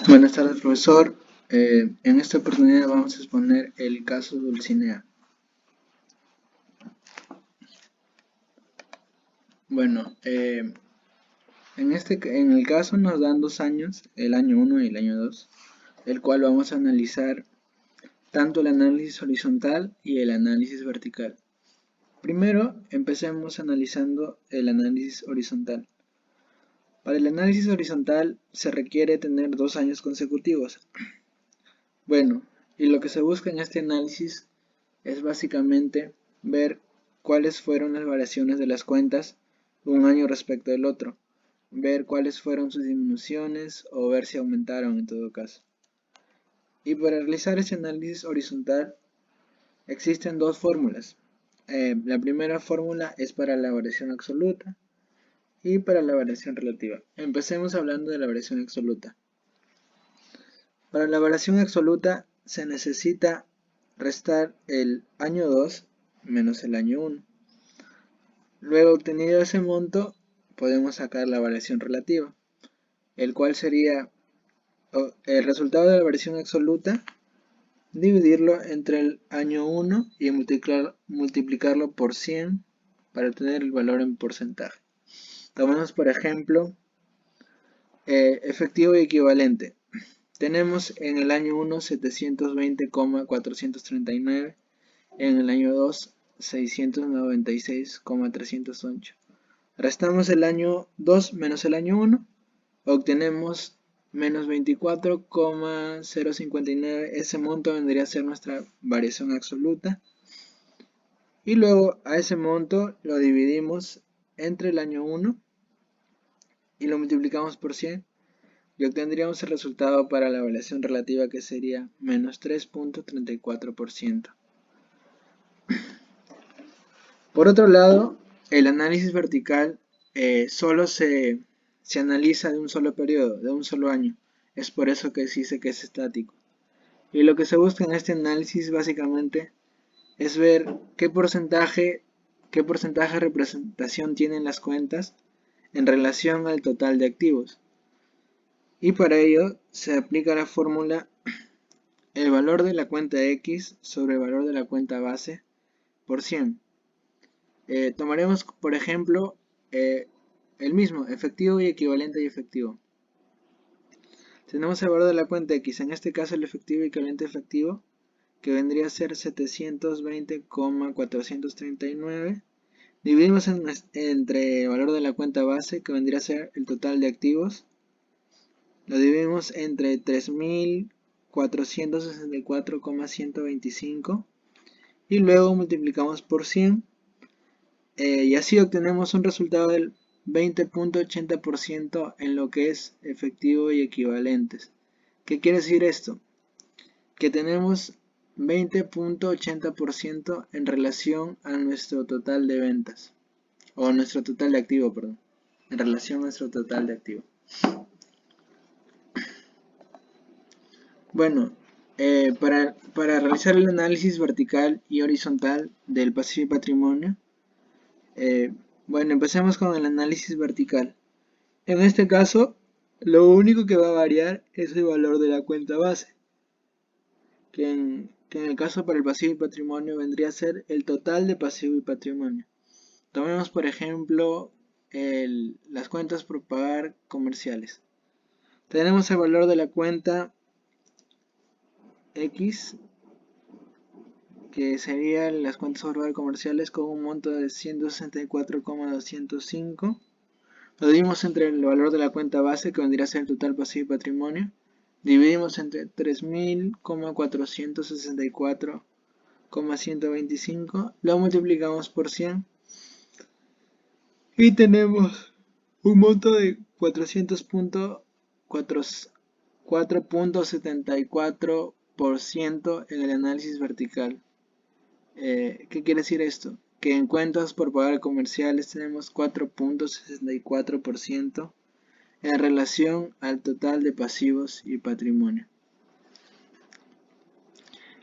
Buenas tardes, profesor. En esta oportunidad vamos a exponer el caso Dulcinea. Bueno, en el caso nos dan 2 años, el año 1 y el año 2, el cual vamos a analizar tanto el análisis horizontal y el análisis vertical. Primero, empecemos analizando el análisis horizontal. Para el análisis horizontal se requiere tener 2 años consecutivos. Bueno, y lo que se busca en este análisis es básicamente ver cuáles fueron las variaciones de las cuentas un año respecto del otro, ver cuáles fueron sus disminuciones o ver si aumentaron en todo caso. Y para realizar ese análisis horizontal existen dos fórmulas. La primera fórmula es para la variación absoluta y para la variación relativa. Empecemos hablando de la variación absoluta. Para la variación absoluta se necesita restar el año 2 menos el año 1. Luego, obtenido ese monto, podemos sacar la variación relativa, el cual sería el resultado de la variación absoluta, dividirlo entre el año 1 y multiplicarlo por 100 para obtener el valor en porcentaje. Tomemos por ejemplo efectivo y equivalente. Tenemos en el año 1 720,439, en el año 2 696,308. Restamos el año 2 menos el año 1, obtenemos menos 24,059, ese monto vendría a ser nuestra variación absoluta. Y luego a ese monto lo dividimos entre el año 1 y lo multiplicamos por 100 y obtendríamos el resultado para la variación relativa, que sería menos 3,34%. Por otro lado, el análisis vertical solo se analiza de un solo periodo, de un solo año. Es por eso que se dice que es estático. Y lo que se busca en este análisis básicamente es ver qué porcentaje de representación tienen las cuentas en relación al total de activos. Y para ello se aplica la fórmula el valor de la cuenta X sobre el valor de la cuenta base por 100. Tomaremos por ejemplo el mismo, efectivo y equivalente y efectivo. Tenemos el valor de la cuenta X, en este caso el efectivo y equivalente efectivo, que vendría a ser 720,439. Dividimos entre el valor de la cuenta base, que vendría a ser el total de activos. Lo dividimos entre 3.464,125 y luego multiplicamos por 100. Y así obtenemos un resultado del 20,80% en lo que es efectivo y equivalentes. ¿Qué quiere decir esto? Que tenemos 20,80% en relación a nuestro total de ventas, o nuestro total de activo, perdón, en relación a nuestro total de activo. Bueno, para realizar el análisis vertical y horizontal del pasivo y patrimonio, bueno, empecemos con el análisis vertical. En este caso, lo único que va a variar es el valor de la cuenta base, que en el caso para el pasivo y patrimonio vendría a ser el total de pasivo y patrimonio. Tomemos por ejemplo las cuentas por pagar comerciales. Tenemos el valor de la cuenta X, que serían las cuentas por pagar comerciales con un monto de 164,205. Lo dividimos entre el valor de la cuenta base, que vendría a ser el total pasivo y patrimonio. Dividimos entre 3.464,125. Lo multiplicamos por 100. Y tenemos un monto de 400.74% en el análisis vertical. ¿Qué quiere decir esto? Que en cuentas por pagar comerciales tenemos 4,64% en relación al total de pasivos y patrimonio.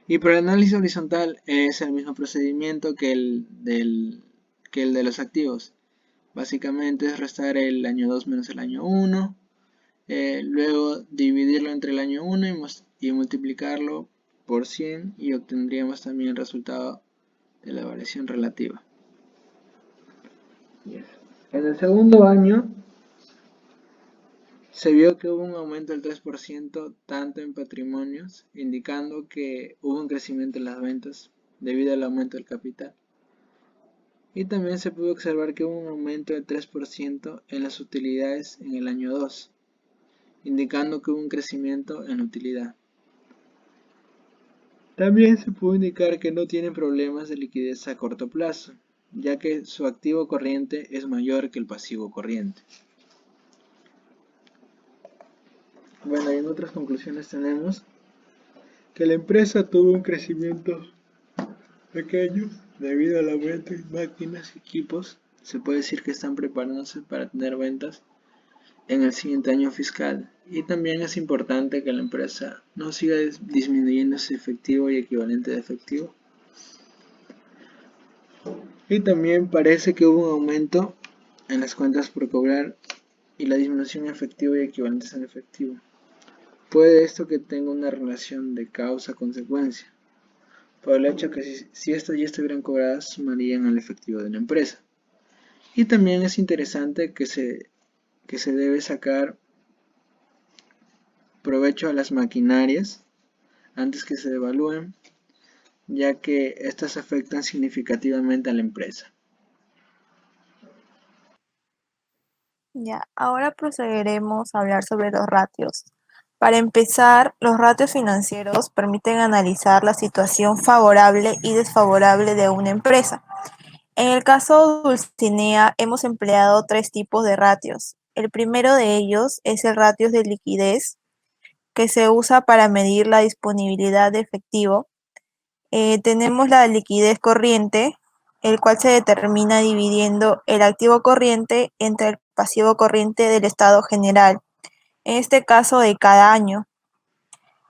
Y para el análisis horizontal es el mismo procedimiento que el de los activos. Básicamente es restar el año 2 menos el año 1, luego dividirlo entre el año 1 y multiplicarlo por 100 y obtendríamos también el resultado de la variación relativa. En el segundo año se vio que hubo un aumento del 3% tanto en patrimonios, indicando que hubo un crecimiento en las ventas debido al aumento del capital. Y también se pudo observar que hubo un aumento del 3% en las utilidades en el año 2, indicando que hubo un crecimiento en la utilidad. También se pudo indicar que no tienen problemas de liquidez a corto plazo, ya que su activo corriente es mayor que el pasivo corriente. Bueno, y en otras conclusiones tenemos que la empresa tuvo un crecimiento pequeño debido al aumento en máquinas y equipos. Se puede decir que están preparándose para tener ventas en el siguiente año fiscal. Y también es importante que la empresa no siga disminuyendo ese efectivo y equivalente de efectivo. Y también parece que hubo un aumento en las cuentas por cobrar y la disminución en efectivo y equivalentes en efectivo. Puede esto que tenga una relación de causa-consecuencia, por el hecho que si estas ya estuvieran cobradas sumarían al efectivo de la empresa. Y también es interesante que se debe sacar provecho a las maquinarias antes que se devalúen, ya que estas afectan significativamente a la empresa. Ya, ahora procederemos a hablar sobre los ratios. Para empezar, los ratios financieros permiten analizar la situación favorable y desfavorable de una empresa. En el caso de Dulcinea, hemos empleado 3 tipos de ratios. El primero de ellos es el ratio de liquidez, que se usa para medir la disponibilidad de efectivo. Tenemos la liquidez corriente, el cual se determina dividiendo el activo corriente entre el pasivo corriente del estado general, en este caso de cada año,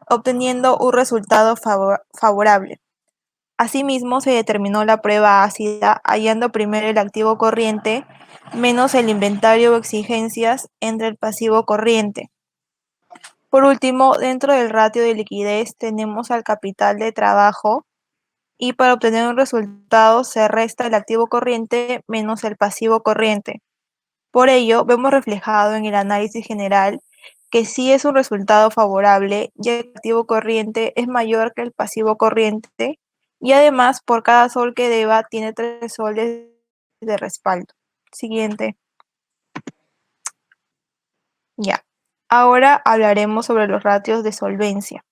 obteniendo un resultado favorable. Asimismo, se determinó la prueba ácida hallando primero el activo corriente menos el inventario o exigencias entre el pasivo corriente. Por último, dentro del ratio de liquidez tenemos al capital de trabajo y para obtener un resultado se resta el activo corriente menos el pasivo corriente. Por ello, vemos reflejado en el análisis general que sí es un resultado favorable, ya que el activo corriente es mayor que el pasivo corriente y además por cada sol que deba tiene 3 soles de respaldo. Siguiente. Ya. Ahora hablaremos sobre los ratios de solvencia,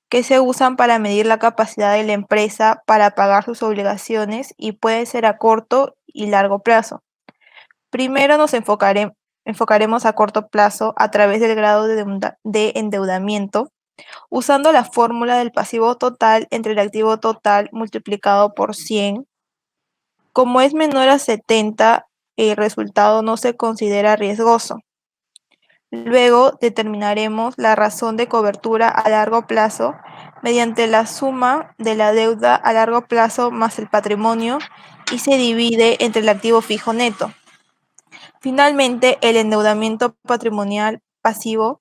que se usan para medir la capacidad de la empresa para pagar sus obligaciones y puede ser a corto y largo plazo. Primero nos enfocaremos a corto plazo a través del grado de endeudamiento, usando la fórmula del pasivo total entre el activo total multiplicado por 100. Como es menor a 70, el resultado no se considera riesgoso. Luego determinaremos la razón de cobertura a largo plazo mediante la suma de la deuda a largo plazo más el patrimonio y se divide entre el activo fijo neto. Finalmente, el endeudamiento patrimonial pasivo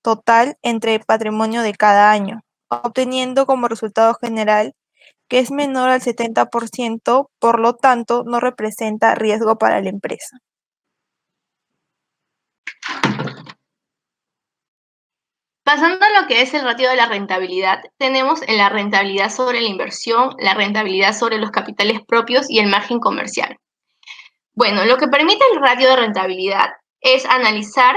total entre el patrimonio de cada año, obteniendo como resultado general que es menor al 70%, por lo tanto no representa riesgo para la empresa. Pasando a lo que es el ratio de la rentabilidad, tenemos en la rentabilidad sobre la inversión, la rentabilidad sobre los capitales propios y el margen comercial. Bueno, lo que permite el ratio de rentabilidad es analizar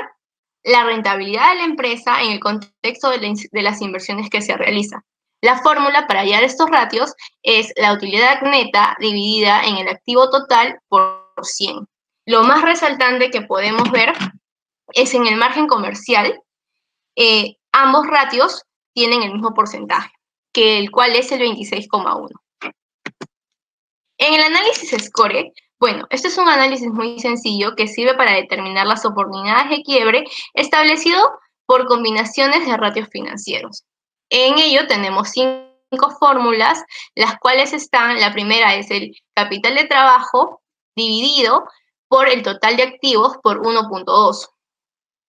la rentabilidad de la empresa en el contexto de las inversiones que se realizan. La fórmula para hallar estos ratios es la utilidad neta dividida en el activo total por 100. Lo más resaltante que podemos ver es en el margen comercial. Ambos ratios tienen el mismo porcentaje, que el cual es el 26,1. En el análisis SCORE, bueno, este es un análisis muy sencillo que sirve para determinar las oportunidades de quiebre establecido por combinaciones de ratios financieros. En ello tenemos 5 fórmulas, las cuales están, la primera es el capital de trabajo dividido por el total de activos por 1.2.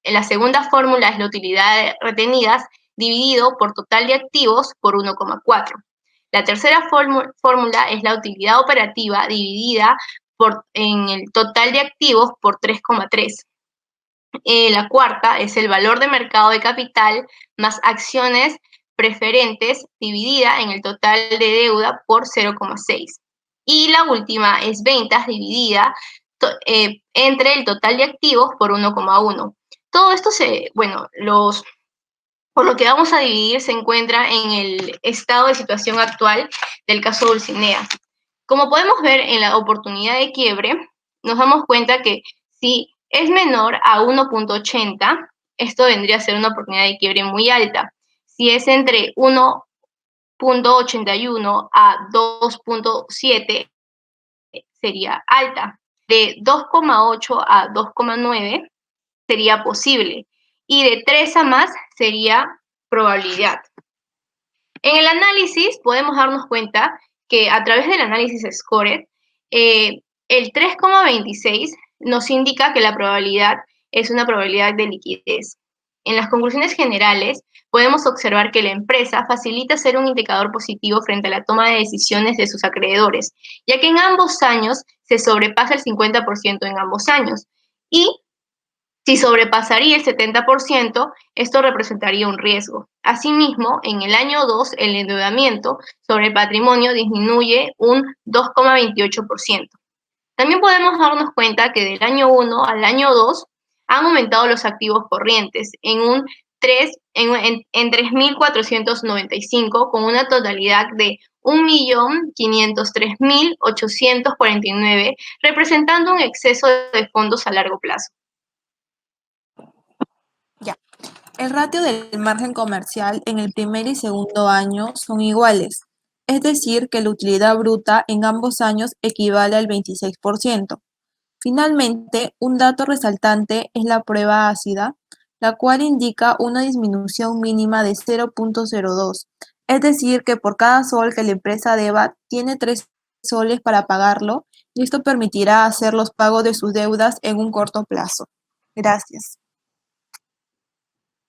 la segunda fórmula es la utilidad de retenidas dividido por total de activos por 1,4. La tercera fórmula es la utilidad operativa dividida en el total de activos por 3,3. La cuarta es el valor de mercado de capital más acciones preferentes dividida en el total de deuda por 0,6. Y la última es ventas dividida entre el total de activos por 1,1. Todo esto por lo que vamos a dividir se encuentra en el estado de situación actual del caso Dulcinea. Como podemos ver en la oportunidad de quiebre, nos damos cuenta que si es menor a 1,80, esto vendría a ser una oportunidad de quiebre muy alta. Si es entre 1,81 a 2,7, sería alta. De 2,8 a 2,9 sería posible. Y de 3 a más sería probabilidad. En el análisis podemos darnos cuenta que a través del análisis Scored, el 3,26 nos indica que la probabilidad es una probabilidad de liquidez. En las conclusiones generales, podemos observar que la empresa facilita ser un indicador positivo frente a la toma de decisiones de sus acreedores, ya que en ambos años se sobrepasa el 50% en ambos años. Y si sobrepasaría el 70%, esto representaría un riesgo. Asimismo, en el año 2, el endeudamiento sobre el patrimonio disminuye un 2,28%. También podemos darnos cuenta que del año 1 al año 2 han aumentado los activos corrientes en 3.495, con una totalidad de 1.503.849, representando un exceso de fondos a largo plazo. El ratio del margen comercial en el primer y segundo año son iguales, es decir, que la utilidad bruta en ambos años equivale al 26%. Finalmente, un dato resaltante es la prueba ácida, la cual indica una disminución mínima de 0,02, es decir, que por cada sol que la empresa deba, tiene 3 soles para pagarlo, y esto permitirá hacer los pagos de sus deudas en un corto plazo. Gracias.